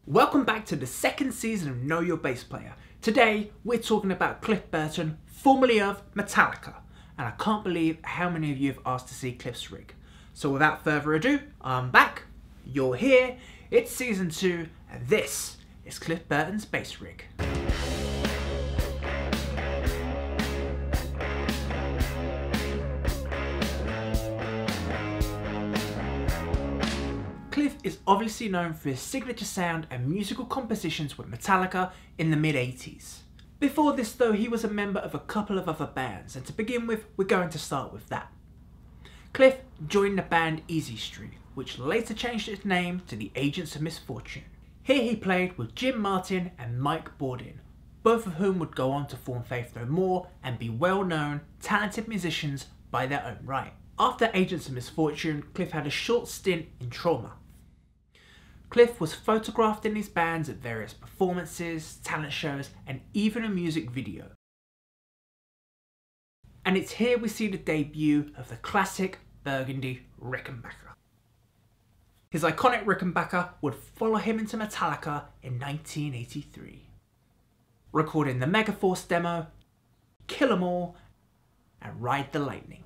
Welcome back to the second season of Know Your Bass Player. Today we're talking about Cliff Burton, formerly of Metallica, and I can't believe how many of you have asked to see Cliff's rig. So without further ado, I'm back, you're here, it's season 2, and this is Cliff Burton's bass rig. Cliff is obviously known for his signature sound and musical compositions with Metallica in the mid-80s. Before this though, he was a member of a couple of other bands, and to begin with, we're going to start with that. Cliff joined the band EZ Street, which later changed its name to the Agents of Misfortune. Here he played with Jim Martin and Mike Bordin, both of whom would go on to form Faith No More and be well-known, talented musicians by their own right. After Agents of Misfortune, Cliff had a short stint in Trauma. Cliff was photographed in his bands at various performances, talent shows, and even a music video. And it's here we see the debut of the classic burgundy Rickenbacker. His iconic Rickenbacker would follow him into Metallica in 1983, recording the Megaforce demo, Kill 'Em All, and Ride the Lightning.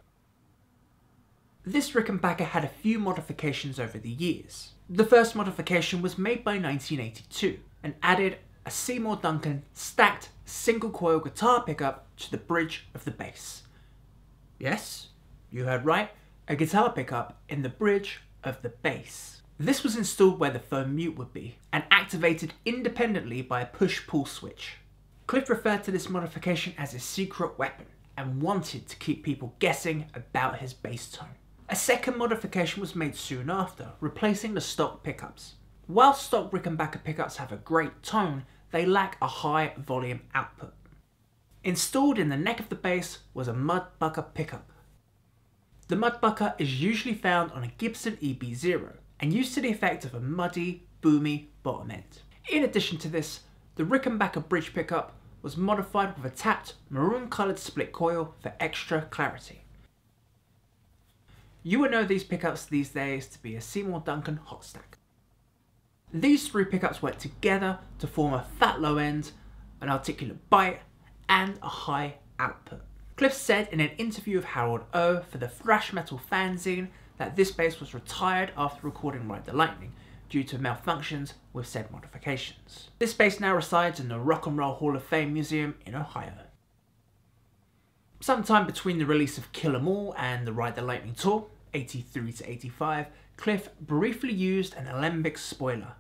This Rickenbacker had a few modifications over the years. The first modification was made by 1982 and added a Seymour Duncan stacked single coil guitar pickup to the bridge of the bass. Yes, you heard right, a guitar pickup in the bridge of the bass. This was installed where the phone mute would be and activated independently by a push-pull switch. Cliff referred to this modification as his secret weapon and wanted to keep people guessing about his bass tone. A second modification was made soon after, replacing the stock pickups. While stock Rickenbacker pickups have a great tone, they lack a high volume output. Installed in the neck of the bass was a mudbucker pickup. The mudbucker is usually found on a Gibson EB0 and used to the effect of a muddy, boomy bottom end. In addition to this, the Rickenbacker bridge pickup was modified with a tapped maroon coloured split coil for extra clarity. You would know these pickups these days to be a Seymour Duncan hot stack. These three pickups work together to form a fat low end, an articulate bite, and a high output. Cliff said in an interview with Harold O for the thrash metal fanzine that this bass was retired after recording Ride the Lightning due to malfunctions with said modifications. This bass now resides in the Rock and Roll Hall of Fame Museum in Ohio. Sometime between the release of Kill 'Em All and the Ride the Lightning tour, 83 to 85, Cliff briefly used an Alembic Spoiler.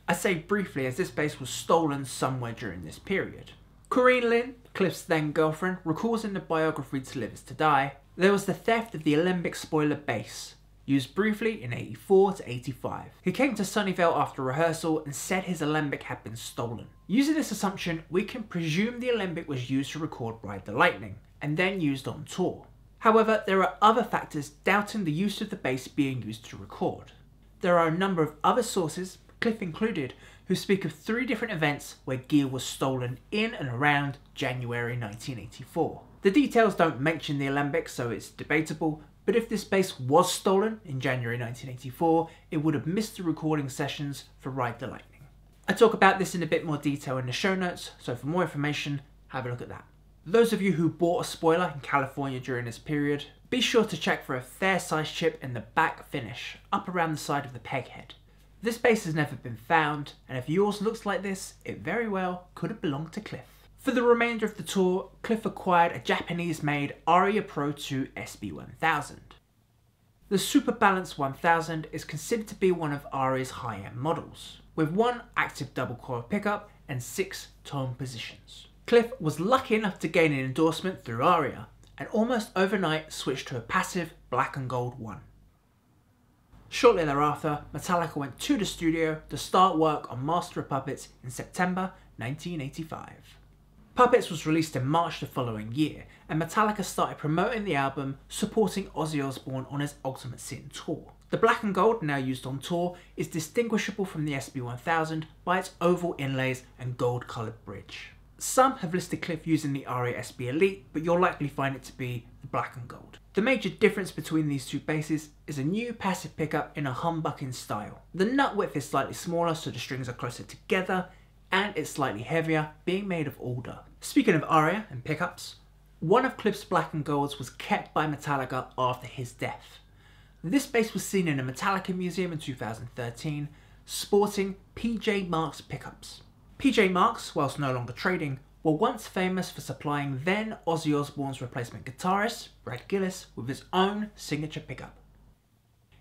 I say briefly as this bass was stolen somewhere during this period. Corinne Lynn, Cliff's then girlfriend, recalls in the biography To Live Is To Die, there was the theft of the Alembic Spoiler bass, used briefly in 84 to 85. He came to Sunnyvale after rehearsal and said his Alembic had been stolen. Using this assumption, we can presume the Alembic was used to record Ride the Lightning, and then used on tour. However, there are other factors doubting the use of the bass being used to record. There are a number of other sources, Cliff included, who speak of 3 different events where gear was stolen in and around January 1984. The details don't mention the Alembic, so it's debatable, but if this bass was stolen in January 1984, it would have missed the recording sessions for Ride the Lightning. I talk about this in a bit more detail in the show notes, so for more information, have a look at that. Those of you who bought a spoiler in California during this period, be sure to check for a fair size chip in the back finish, up around the side of the peg head. This bass has never been found, and if yours looks like this, it very well could have belonged to Cliff. For the remainder of the tour, Cliff acquired a Japanese-made Aria Pro 2 SB1000. The Super Balance 1000 is considered to be one of Aria's high-end models, with 1 active double coil pickup and 6 tone positions. Cliff was lucky enough to gain an endorsement through Aria, and almost overnight switched to a passive black and gold one. Shortly thereafter, Metallica went to the studio to start work on Master of Puppets in September 1985. Puppets was released in March the following year, and Metallica started promoting the album, supporting Ozzy Osbourne on his Ultimate Sin tour. The black and gold now used on tour is distinguishable from the SB1000 by its oval inlays and gold coloured bridge. Some have listed Cliff using the Aria SB Elite, but you'll likely find it to be the black and gold. The major difference between these two basses is a new passive pickup in a humbucking style. The nut width is slightly smaller so the strings are closer together, and it's slightly heavier, being made of alder. Speaking of Aria and pickups, one of Cliff's black and golds was kept by Metallica after his death. This bass was seen in a Metallica museum in 2013, sporting PJ Marks pickups. PJ Marks, whilst no longer trading, were once famous for supplying then Ozzy Osbourne's replacement guitarist, Brad Gillis, with his own signature pickup.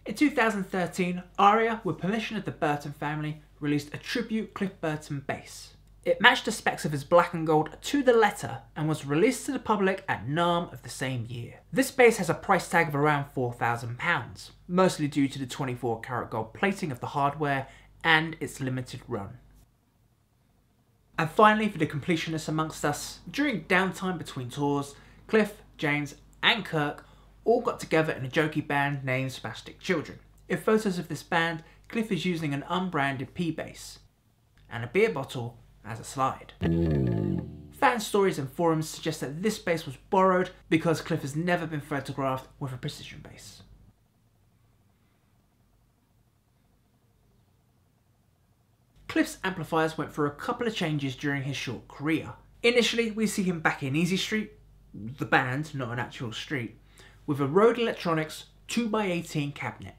In 2013, Aria, with permission of the Burton family, released a tribute Cliff Burton bass. It matched the specs of his black and gold to the letter and was released to the public at NAMM of the same year. This bass has a price tag of around £4,000, mostly due to the 24 karat gold plating of the hardware and its limited run. And finally, for the completionists amongst us, during downtime between tours, Cliff, James and Kirk all got together in a jokey band named Spastic Children. In photos of this band, Cliff is using an unbranded P-bass and a beer bottle as a slide. Fan stories and forums suggest that this bass was borrowed because Cliff has never been photographed with a precision bass. Cliff's amplifiers went through a couple of changes during his short career. Initially, we see him back in EZ Street, the band, not an actual street, with a Rode Electronics 2x18 cabinet.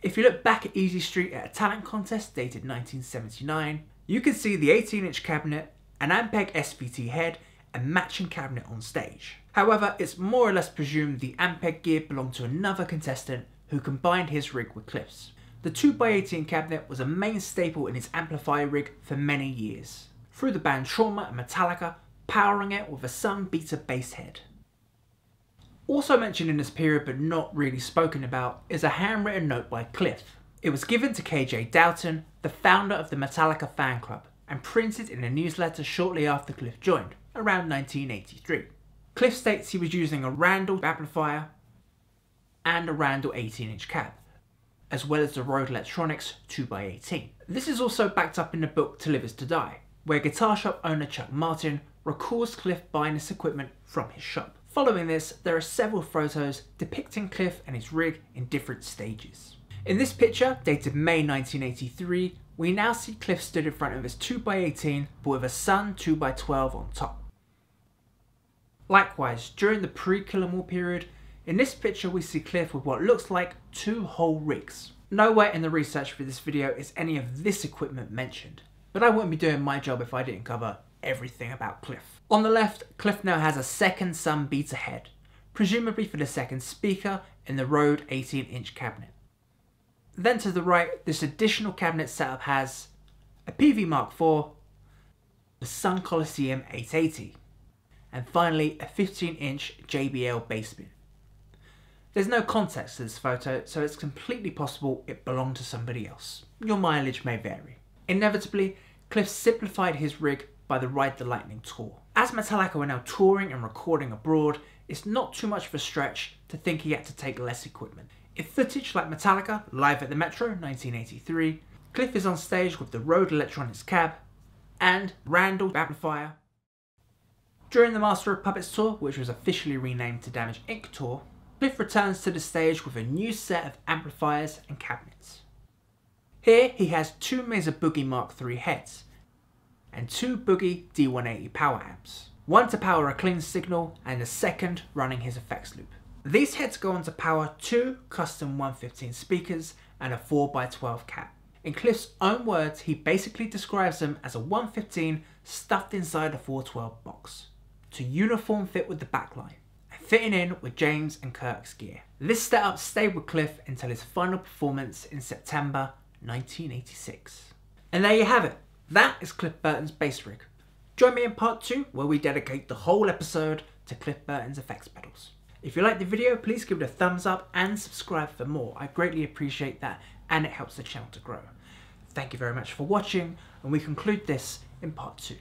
If you look back at EZ Street at a talent contest dated 1979, you can see the 18-inch cabinet, an Ampeg SVT head and matching cabinet on stage. However, it's more or less presumed the Ampeg gear belonged to another contestant who combined his rig with Cliff's. The 2x18 cabinet was a main staple in his amplifier rig for many years, through the band Trauma and Metallica, powering it with a Sunn Beta bass head. Also mentioned in this period but not really spoken about is a handwritten note by Cliff. It was given to KJ Doughton, the founder of the Metallica fan club, and printed in a newsletter shortly after Cliff joined, around 1983. Cliff states he was using a Randall amplifier and a Randall 18-inch cab, as well as the Rode Electronics 2x18. This is also backed up in the book To Live Is To Die, where guitar shop owner Chuck Martin recalls Cliff buying this equipment from his shop. Following this, there are several photos depicting Cliff and his rig in different stages. In this picture, dated May 1983, we now see Cliff stood in front of his 2x18 but with a Sunn 2x12 on top. Likewise, during the pre-Kill 'Em All period, in this picture we see Cliff with what looks like two whole rigs. Nowhere in the research for this video is any of this equipment mentioned, but I wouldn't be doing my job if I didn't cover everything about Cliff. On the left, Cliff now has a second Sunn Beta head, presumably for the second speaker in the Rode 18-inch cabinet. Then to the right, this additional cabinet setup has a PV Mark IV, the Sunn Coliseum 880, and finally a 15-inch JBL bass bin. There's no context to this photo, so it's completely possible it belonged to somebody else. Your mileage may vary. Inevitably, Cliff simplified his rig by the Ride the Lightning tour. As Metallica were now touring and recording abroad, it's not too much of a stretch to think he had to take less equipment. In footage like Metallica, live at the Metro 1983, Cliff is on stage with the Rode Electronics cab and Randall amplifier. During the Master of Puppets tour, which was officially renamed to Damage Inc. tour, Cliff returns to the stage with a new set of amplifiers and cabinets. Here he has two Mesa Boogie Mark III heads and two Boogie D180 power amps, one to power a clean signal and the second running his effects loop. These heads go on to power two custom 115 speakers and a 4x12 cab. In Cliff's own words, he basically describes them as a 115 stuffed inside a 412 box, to uniform fit with the backline, and fitting in with James and Kirk's gear. This setup stayed with Cliff until his final performance in September 1986. And there you have it. That is Cliff Burton's bass rig. Join me in part 2 where we dedicate the whole episode to Cliff Burton's effects pedals. If you liked the video, please give it a thumbs up and subscribe for more. I greatly appreciate that and it helps the channel to grow. Thank you very much for watching, and we conclude this in part 2.